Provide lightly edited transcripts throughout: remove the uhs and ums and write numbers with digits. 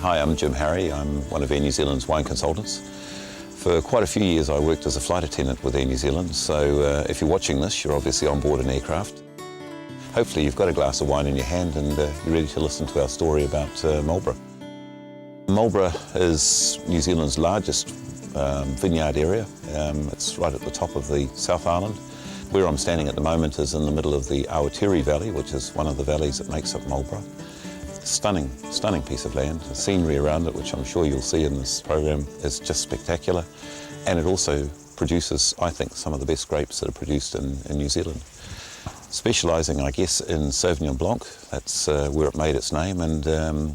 Hi, I'm Jim Harry. I'm one of Air New Zealand's wine consultants. For quite a few years I worked as a flight attendant with Air New Zealand, so if you're watching this, you're obviously on board an aircraft. Hopefully you've got a glass of wine in your hand and you're ready to listen to our story about Marlborough. Marlborough is New Zealand's largest vineyard area. It's right at the top of the South Island. Where I'm standing at the moment is in the middle of the Awatere Valley, which is one of the valleys that makes up Marlborough. Stunning, stunning piece of land. The scenery around it, which I'm sure you'll see in this program, is just spectacular. And it also produces, I think, some of the best grapes that are produced in New Zealand. Specialising, I guess, in Sauvignon Blanc, that's where it made its name, and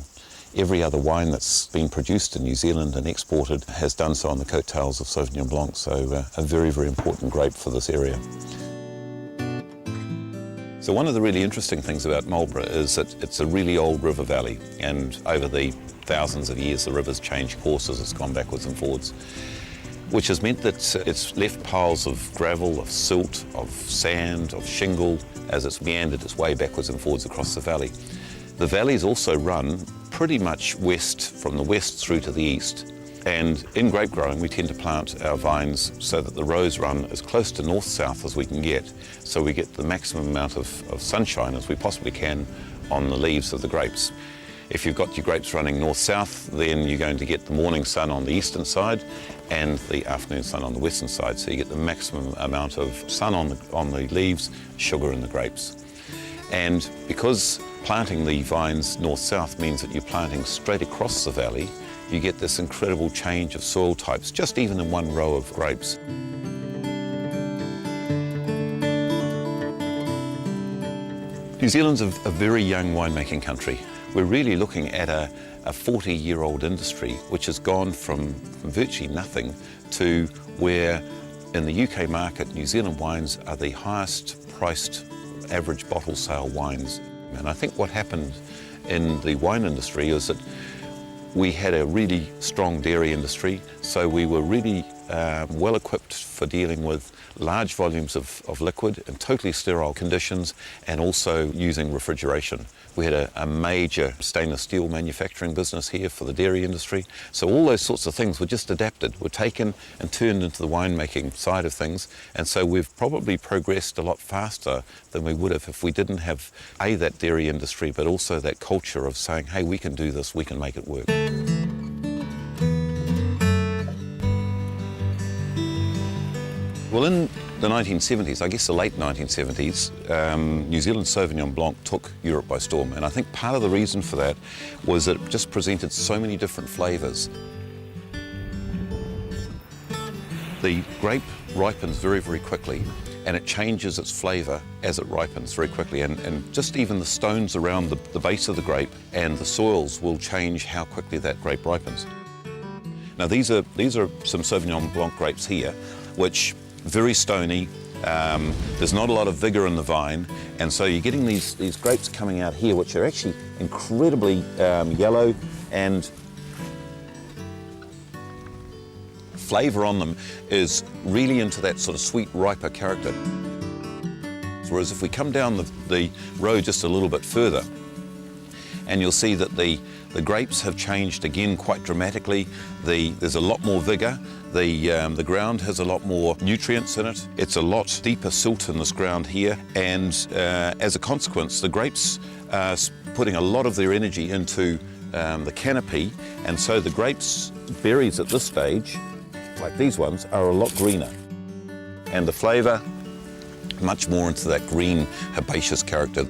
every other wine that's been produced in New Zealand and exported has done so on the coattails of Sauvignon Blanc, so a very, very important grape for this area. So one of the really interesting things about Marlborough is that it's a really old river valley, and over the thousands of years the river's changed courses, it's gone backwards and forwards, which has meant that it's left piles of gravel, of silt, of sand, of shingle as it's meandered its way backwards and forwards across the valley. The valleys also run pretty much west, from the west through to the east. And in grape growing, we tend to plant our vines so that the rows run as close to north-south as we can get, so we get the maximum amount of sunshine as we possibly can on the leaves of the grapes. If you've got your grapes running north-south, then you're going to get the morning sun on the eastern side and the afternoon sun on the western side, so you get the maximum amount of sun on the leaves, sugar in the grapes. And because planting the vines north-south means that you're planting straight across the valley, you get this incredible change of soil types, just even in one row of grapes. New Zealand's a very young winemaking country. We're really looking at a 40-year-old industry which has gone from virtually nothing to where in the UK market, New Zealand wines are the highest priced average bottle sale wines. And I think what happened in the wine industry is that we had a really strong dairy industry, so we were really well equipped for dealing with large volumes of liquid in totally sterile conditions and also using refrigeration. We had a major stainless steel manufacturing business here for the dairy industry, so all those sorts of things were just adapted, were taken and turned into the winemaking side of things, and so we've probably progressed a lot faster than we would have if we didn't have that dairy industry, but also that culture of saying, hey, we can do this, we can make it work. Well, in the 1970s, I guess the late 1970s, New Zealand Sauvignon Blanc took Europe by storm, and I think part of the reason for that was that it just presented so many different flavours. The grape ripens very, very quickly, and it changes its flavour as it ripens very quickly, and just even the stones around the base of the grape and the soils will change how quickly that grape ripens. Now these are some Sauvignon Blanc grapes here, which very stony, there's not a lot of vigour in the vine, and so you're getting these grapes coming out here which are actually incredibly yellow, and flavour on them is really into that sort of sweet, riper character. Whereas if we come down the road just a little bit further, and you'll see that the grapes have changed again quite dramatically. There's a lot more vigour. The ground has a lot more nutrients in it. It's a lot deeper silt in this ground here, and as a consequence, the grapes are putting a lot of their energy into the canopy, and so the grapes' berries at this stage, like these ones, are a lot greener, and the flavour much more into that green herbaceous character.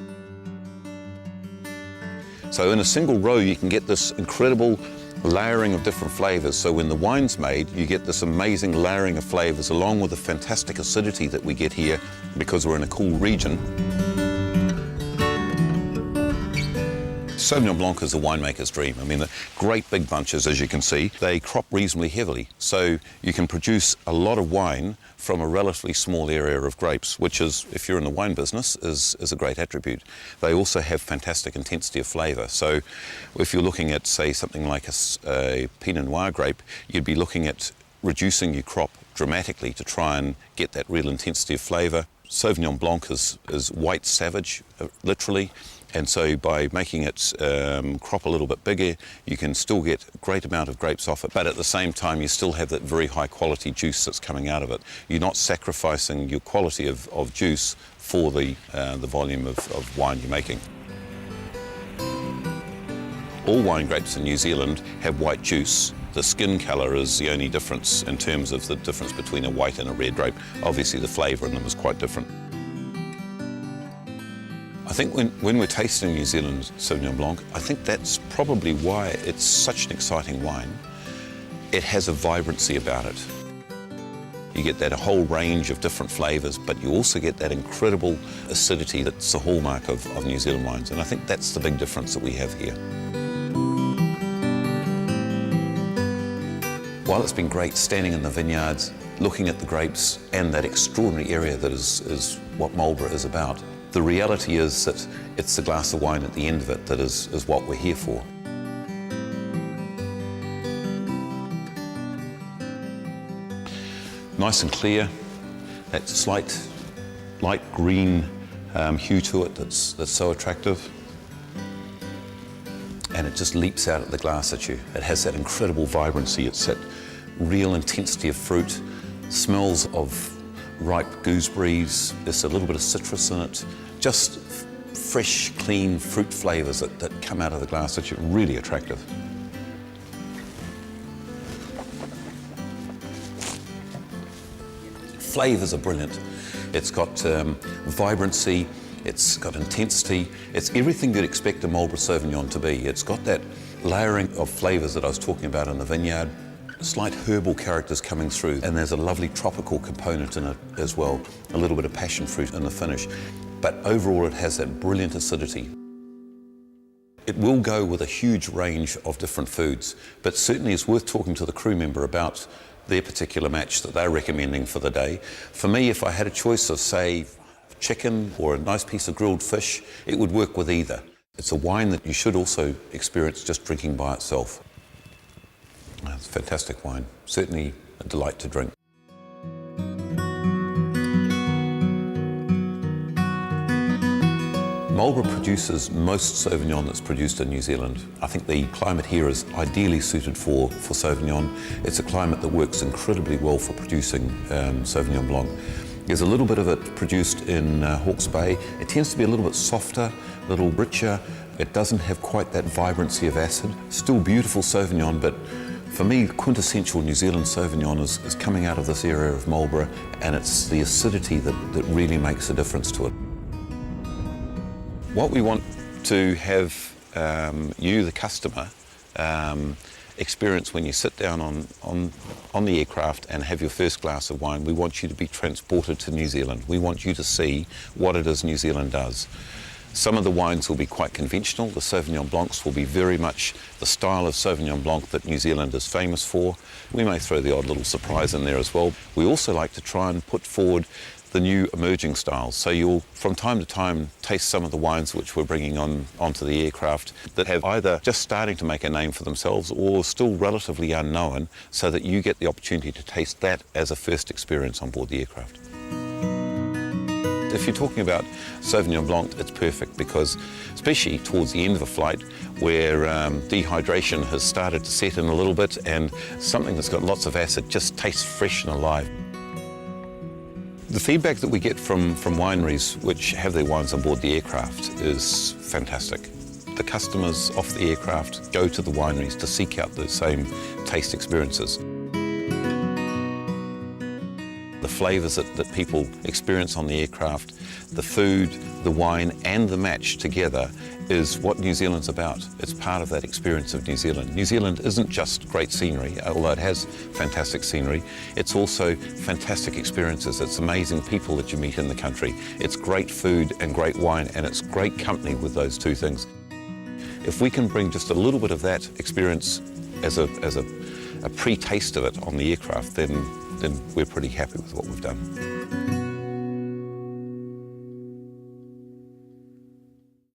So in a single row you can get this incredible layering of different flavours. So when the wine's made, you get this amazing layering of flavours along with the fantastic acidity that we get here because we're in a cool region. Sauvignon Blanc is a winemaker's dream. I mean, the great big bunches, as you can see, they crop reasonably heavily. So you can produce a lot of wine from a relatively small area of grapes, which is, if you're in the wine business, is a great attribute. They also have fantastic intensity of flavour. So if you're looking at, say, something like a Pinot Noir grape, you'd be looking at reducing your crop dramatically to try and get that real intensity of flavour. Sauvignon Blanc is white savage, literally, and so by making it crop a little bit bigger, you can still get a great amount of grapes off it, but at the same time you still have that very high quality juice that's coming out of it. You're not sacrificing your quality of juice for the volume of wine you're making. All wine grapes in New Zealand have white juice. The skin colour is the only difference in terms of the difference between a white and a red grape. Obviously the flavour in them is quite different. I think when we're tasting New Zealand Sauvignon Blanc, I think that's probably why it's such an exciting wine. It has a vibrancy about it. You get that whole range of different flavours, but you also get that incredible acidity that's the hallmark of New Zealand wines, and I think that's the big difference that we have here. While it's been great standing in the vineyards, looking at the grapes and that extraordinary area that is what Marlborough is about, the reality is that it's the glass of wine at the end of it that is what we're here for. Nice and clear, that slight light green hue to it that's so attractive. And it just leaps out at the glass at you. It has that incredible vibrancy. It's that real intensity of fruit, smells of ripe gooseberries. There's a little bit of citrus in it. Just fresh, clean fruit flavours that come out of the glass at you. Really attractive. Flavours are brilliant. It's got vibrancy. It's got intensity. It's everything you'd expect a Marlborough Sauvignon to be. It's got that layering of flavours that I was talking about in the vineyard, slight herbal characters coming through, and there's a lovely tropical component in it as well, a little bit of passion fruit in the finish. But overall it has that brilliant acidity. It will go with a huge range of different foods, but certainly it's worth talking to the crew member about their particular match that they're recommending for the day. For me, if I had a choice of, say, chicken or a nice piece of grilled fish, it would work with either. It's a wine that you should also experience just drinking by itself. It's a fantastic wine, certainly a delight to drink. Marlborough produces most Sauvignon that's produced in New Zealand. I think the climate here is ideally suited for Sauvignon. It's a climate that works incredibly well for producing Sauvignon Blanc. There's a little bit of it produced in Hawke's Bay. It tends to be a little bit softer, a little richer. It doesn't have quite that vibrancy of acid. Still beautiful Sauvignon, but for me, quintessential New Zealand Sauvignon is coming out of this area of Marlborough, and it's the acidity that really makes a difference to it. What we want to have you, the customer, experience when you sit down on the aircraft and have your first glass of wine, we want you to be transported to New Zealand. We want you to see what it is New Zealand does. Some of the wines will be quite conventional. The Sauvignon Blancs will be very much the style of Sauvignon Blanc that New Zealand is famous for. We may throw the odd little surprise in there as well. We also like to try and put forward the new emerging styles. So you'll, from time to time, taste some of the wines which we're bringing onto the aircraft that have either just starting to make a name for themselves or still relatively unknown, so that you get the opportunity to taste that as a first experience on board the aircraft. If you're talking about Sauvignon Blanc, it's perfect because, especially towards the end of a flight where dehydration has started to set in a little bit and something that's got lots of acid just tastes fresh and alive. The feedback that we get from wineries which have their wines on board the aircraft is fantastic. The customers off the aircraft go to the wineries to seek out the same taste experiences. The flavours that people experience on the aircraft, the food, the wine and the match together is what New Zealand's about. It's part of that experience of New Zealand. New Zealand isn't just great scenery, although it has fantastic scenery. It's also fantastic experiences. It's amazing people that you meet in the country. It's great food and great wine, and it's great company with those two things. If we can bring just a little bit of that experience as a pre-taste of it on the aircraft, then we're pretty happy with what we've done.